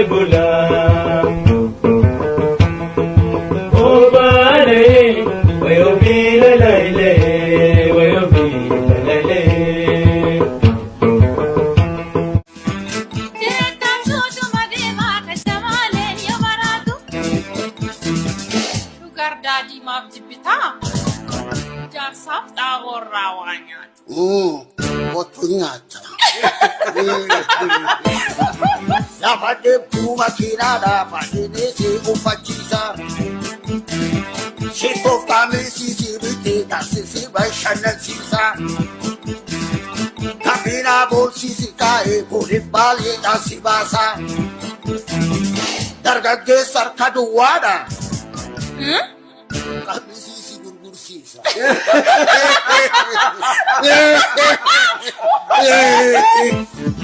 bulan Obale wayo bila layle wayo bila layle Daddy mabjibita jar safta warrawanya Botunyata La fade puma kirada fade nesi ufachisa Shito kame sisi bite da sisi baishana sisa Kapina bol sisi kae puri bali da sibasa Dargage sarkadu wada Kami sisi gurgur sisa